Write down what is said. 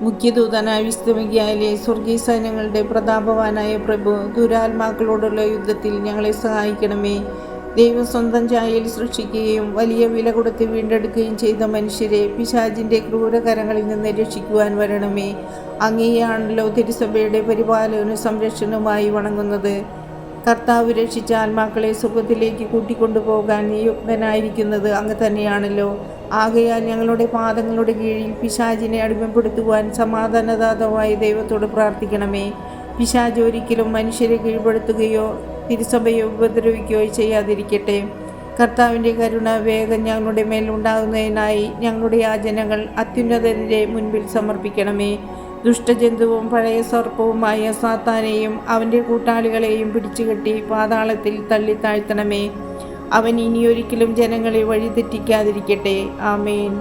മുഖ്യദൂതനായ വിസ്തമികയാലെ സ്വർഗീയ സൈന്യങ്ങളുടെ പ്രതാപവാനായ പ്രഭു, ദുരാത്മാക്കളോടുള്ള യുദ്ധത്തിൽ ഞങ്ങളെ സഹായിക്കണമേ. ദൈവം സ്വന്തം ഛായയിൽ സൃഷ്ടിക്കുകയും വലിയ വില കൊടുത്ത് വീണ്ടെടുക്കുകയും ചെയ്ത മനുഷ്യരെ പിശാചിൻ്റെ ക്രൂരകരങ്ങളിൽ നിന്ന് രക്ഷിക്കുവാൻ വരണമേ. അങ്ങേയാണല്ലോ തിരുസഭയുടെ പരിപാലനവും സംരക്ഷണവുമായി വണങ്ങുന്നത്. കർത്താവ് രക്ഷിച്ച ആത്മാക്കളെ സ്വർഗത്തിലേക്ക് കൂട്ടിക്കൊണ്ടുപോകാൻ നിയുക്തനായിരിക്കുന്നത് അങ്ങ് തന്നെയാണല്ലോ. ആകയാൽ ഞങ്ങളുടെ പാദങ്ങളുടെ കീഴിൽ പിശാചിനെ അടിമപ്പെടുത്തുവാൻ സമാധാനദാതാവായ ദൈവത്തോട് പ്രാർത്ഥിക്കണമേ. പിശാച് ഒരിക്കലും മനുഷ്യരെ കീഴ്പ്പെടുത്തുകയോ തിരുസഭയെ ഉപദ്രവിക്കുകയോ ചെയ്യാതിരിക്കട്ടെ. കർത്താവിൻ്റെ കരുണ വേഗം ഞങ്ങളുടെ മേൽ ഉണ്ടാകുന്നതിനായി ഞങ്ങളുടെ യാചനകൾ അത്യുന്നതൻ്റെ മുൻപിൽ സമർപ്പിക്കണമേ. ദുഷ്ടജന്തുവും പഴയ സർപ്പവുമായ സാത്താനെയും അവൻ്റെ കൂട്ടാളികളെയും പിടിച്ചുകെട്ടി പാതാളത്തിൽ തള്ളി താഴ്ത്തണമേ. അവൻ ഇനിയൊരിക്കലും ജനങ്ങളെ വഴിതെറ്റിക്കാതിരിക്കട്ടെ. ആമേൻ.